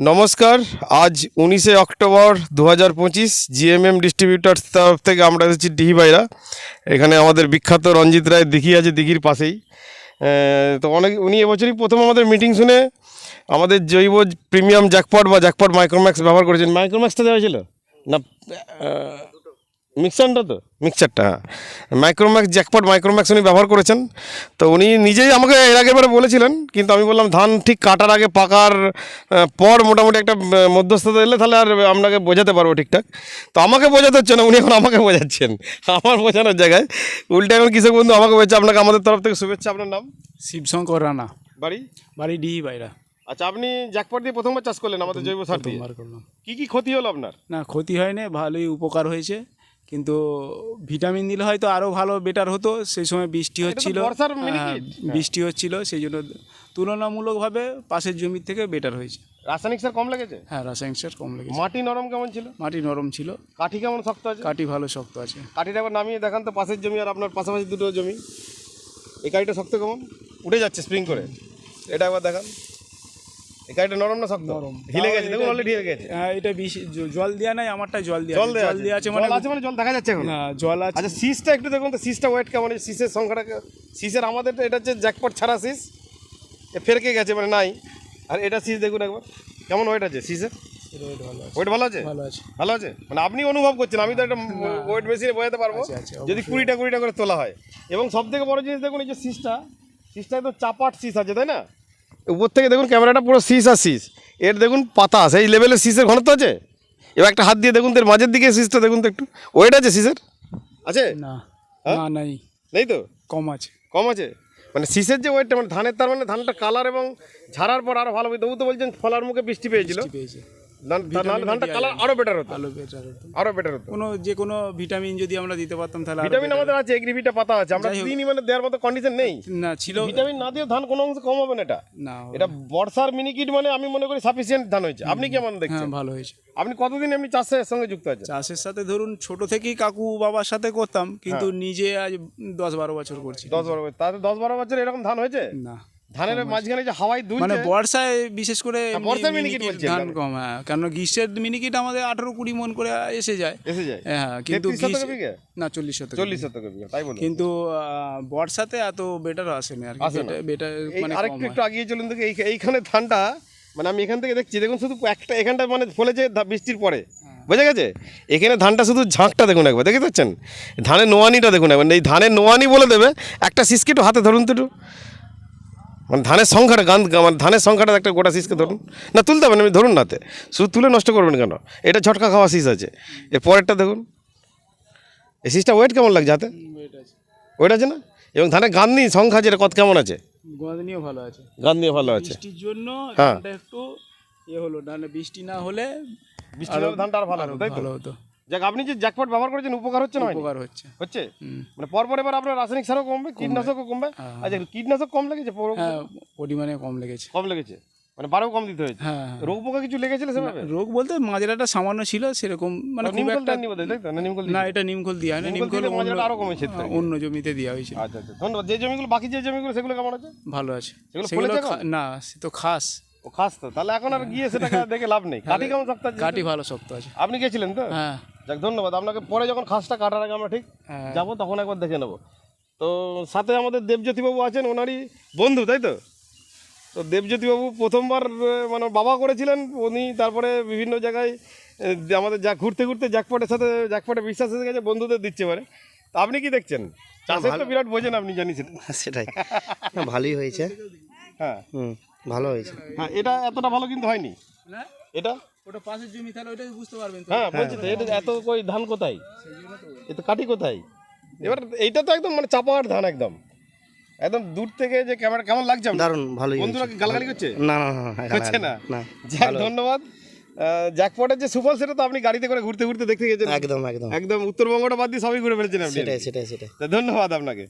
নমস্কার, আজ 19শে October 2025 GMm distributors তরফ থেকে আমরা এসেছি ডিহিবাইরা। এখানে আমাদের বিখ্যাত রঞ্জিত রায় দিঘি আছে, দিঘির পাশেই। তো উনি এবছরই প্রথম আমাদের মিটিং শুনে আমাদের জৈব প্রিমিয়াম জ্যাকপট বা জ্যাকপট মাইক্রোম্যাক্স ব্যবহার করেছেন। মাইক্রোম্যাক্সটা দেওয়া হয়েছিল না, মিক্সারটা তো মিক্সারটা হ্যাঁ, মাইক্রোম্যাক্স জ্যাকপট মাইক্রোম্যাক্স উনি ব্যবহার করেছেন। তো উনি নিজেই আমাকে এর আগেবারে বলেছিলেন, কিন্তু আমি বললাম ধান ঠিক কাটার আগে পাকার পর মোটামুটি একটা মধ্যস্থতা এলে তাহলে আর আপনাকে বোঝাতে পারবো ঠিকঠাক। তো আমাকে বোঝাতে হচ্ছে না, উনি এখন আমাকে বোঝাচ্ছেন। আমার বোঝানোর জায়গায় উল্টে এখন কৃষক বন্ধু আমাকে বলছে। আপনাকে আমাদের তরফ থেকে শুভেচ্ছা। আপনার নাম? শিবশঙ্কর রানা। বাড়ি ডিহিবাইরা। আচ্ছা, আপনি জ্যাকপট দিয়ে প্রথমবার চাষ করলেন আমাদের জৈব সার দিয়ে? করলাম। কি ক্ষতি হলো আপনার? না, ক্ষতি হয়নি, ভালোই উপকার হয়েছে, কিন্তু ভিটামিন দিলে হয়তো আরও ভালো বেটার হতো। সেই সময় বৃষ্টি হচ্ছিল, বৃষ্টি হচ্ছিল, সেই জন্য তুলনামূলকভাবে পাশের জমির থেকে বেটার হয়েছে। রাসায়নিক সার কম লেগেছে? হ্যাঁ, রাসায়নিক সার কম লেগেছে। মাটি নরম কেমন ছিল? মাটি নরম ছিল। কাঠি কেমন শক্ত আছে? কাঠি ভালো শক্ত আছে। কাঠিটা একবার নামিয়ে দেখান তো, পাশের জমি আর আপনার পাশাপাশি দুটো জমি। এই কাঠিটা শক্ত কেমন? উঠে যাচ্ছে স্প্রিং করে। এটা একবার দেখান। এই কাঠিটা নরম না শক্ত? নরম। হিলে গেছে, দেখুন অলরেডি হিলে গেছে। হ্যাঁ, এটা জল দেওয়া নাই, আমারটা জল দেওয়া আছে। মানে জল দেখা যাচ্ছে এখন? হ্যাঁ, জল আছে। আচ্ছা, শীষটা একটু দেখুন তো, শীষটা ওয়েট কেমন? শীষের সংখ্যাটা, শীষের আমাদের এটা হচ্ছে জ্যাকপট ছাড়া শীষ, ফেরকে গেছে মানে নাই। আর এটা শীষ দেখুন একবার কেমন ওয়েট আছে শীষের। ওয়েট ভালো আছে? ভালো আছে মানে আপনি অনুভব করছেন, আমি তো একটা ওয়েট মেশিনে বোঝাতে পারবো যদি 20টা করে তোলা হয়। এবং সব থেকে বড় জিনিস দেখুন, এই যে শীষটা একদম চাপাট শীষ আছে, তাই না? উপর থেকে দেখুন ক্যামেরাটা পুরো শীষ আর শীষ, এর দেখুন পাতা সেই লেভেলের শীষের ঘনত্ব আছে। এবার একটা হাত দিয়ে দেখুন, এর মাঝের দিকে শীষটা দেখুন তো একটু। ওয়েট আছে শীষের? আছে না, নেই তো, কম আছে। মানে শীষের যে ওয়েটটা, মানে ধানের, তার মানে ধানটা কালার এবং ঝাড়ার পর আরো ভালো হবে। তবু তো বলছেন ফলার মুখে বৃষ্টি পেয়েছিল, ধানটা কালার আরো বেটার হতো, আরো বেটার হতো। যে কোনো ভিটামিন যদি আমরা দিতে পারতাম তাহলে। ভিটামিন আমাদের আছে, এগ্রিভিটা পাতা আছে, আমরা দিনই মানে দেওয়ার মতো কন্ডিশন নেই না ছিল। ভিটামিন না দিয়ে ধান কোনো অংশে কম হবে না। এটা বর্ষার মিনিকিট, মানে আমি মনে করি সাফিসিয়েন্ট ধান হয়েছে। আপনি কেমন দেখছেন? ভালো হয়েছে। আপনি কতদিন এমনি চাষের সঙ্গে যুক্ত আছেন? চাষের সাথে ধরুন ছোট থেকেই কাকু বাবার সাথে করতাম, কিন্তু নিজে আজ 10-12 বছর করছি। 10-12 বছর? তাহলে 10-12 বছর এরকম ধান হয়েছে না? ধানের মাঝখানে যে হাওয়ায় দুলছে, মানে বর্ষায় বিশেষ করে বর্ষার মিনিকিট ধান কম। হ্যাঁ, কারণ গ্রীষ্মের মিনিকিট আমাদের 18-20 মন করে এসে যায়। হ্যাঁ, কিন্তু না 40 শতক, তাই বলুন। কিন্তু বর্ষাতে এত বেটার আসেনি আর কি। বেটার মানে আরেকটু একটু আগিয়ে চলুন দেখি। এইখানে ধানটা, মানে আমি এখান থেকে দেখছি, দেখুন শুধু একটা এখানটা মানে ফলেছে বৃষ্টির পরে, বোঝা গেছে? এখানে ধানটা শুধু ঝাঁকটা দেখুন একবার, দেখতে পাচ্ছেন? ধানের নোয়ানিটা দেখুন একবার। এই ধানের নোয়ানি বলে দেবে। একটা শীষকে একটু হাতে ধরুন তো একটু, মানে ধানের সংখ্যাটা মানে ধানের সংখ্যাটা একটা গোটা শীষকে ধরুন না, তুলতে হবে না, আমি ধরুন নাতে, শুধু তুলে নষ্ট করবেন কেন? এটা ঝটকা খাওয়া শীষ আছে। এর পরেরটা দেখুন, এই শীষটা ওয়েট কেমন লাগছে হাতে? ওয়েট আছে না? এবং ধানের গান্ধী সংখ্যা যেটা কত কেমন আছে? গান্ধীও ভালো আছে। ভালো আছে বৃষ্টির জন্য। হ্যাঁ, একটু হলো, বৃষ্টি না হলে ধানটা আর ভালো হতো। যাক, আপনি যে জ্যাকপট ব্যবহার করেছেন, উপকার হচ্ছে না? উপকার হচ্ছে মানে পরপর এবার আপনার রাসায়নিক সারও কমবে, কীটনাশকও কমবে। আচ্ছা, কীটনাশক কম লেগেছে? পরিমাণে কম লেগেছে মানে বারেও কম দিতে হয়েছে। রোগ পোকা কিছু লেগেছিল সেভাবে? রোগ বলতে মাজরাটা সামান্য ছিল, সেরকম মানে খুব একটা না। এটা নিমখোল দেওয়া হয় না, নিমখোল মাজরাটা আরো কমেছে, অন্য জমিতে দেওয়া হয়েছে। আচ্ছা আচ্ছা, ধন্যবাদ। যে জমিগুলো বাকি, যে জমিগুলো সেগুলো কেমন আছে? ভালো আছে। সেগুলো না, সে তো খাস। ও খাস তো, তাহলে এখন আর গিয়ে সেটাকে দেখে লাভ নেই। কাঠি কেমন শক্ত আছে? কাঠি ভালো শক্ত আছে। আপনি গেছিলেন তো? হ্যাঁ। যাক, ধন্যবাদ আপনাকে। পরে যখন খাসটা কাটার আগে আমরা ঠিক যাবো, তখন একবার দেখে নেবো। তো সাথে আমাদের দেবজ্যোতিবাবু আছেন, ওনারই বন্ধু, তাই তো? তো দেবজ্যোতিবাবু প্রথমবার মানে বাবা করেছিলেন উনি, তারপরে বিভিন্ন জায়গায় আমাদের ঘুরতে জ্যাকপটে বিশ্বাস এসে গেছে, বন্ধুদের দিচ্ছে পারে। তো আপনি কি দেখছেন? চাষের তো বিরাট বোঝেন আপনি, জানি সেটাই। ভালোই হয়েছে। হ্যাঁ, ভালো হয়েছে। হ্যাঁ, এটা এতটা ভালো কিন্তু হয়নি। এটা ওটা পাশের জমি, তাহলে ওটাই বুঝতে পারবেন। হ্যাঁ, বলছি তো, এটা এত কই ধান কোথায়? এটা কাটি কোথায়? এবার এইটা তো একদম মানে চাপার ধান, একদম দূর থেকে যে ক্যামেরা কেমন লাগছে? দারুণ, ভালোই। বন্ধুরা কি গালাগালি করছে? না, হচ্ছে না। যাক, ধন্যবাদ। জ্যাকপটের যে সুফল, সেটা তো আপনি গাড়িতে করে ঘুরতে দেখতে গেছেন। একদম উত্তরবঙ্গটা বাদ দিয়ে সবই ঘুরে ফেলেছেন আপনি। সেটাই। ধন্যবাদ আপনাকে।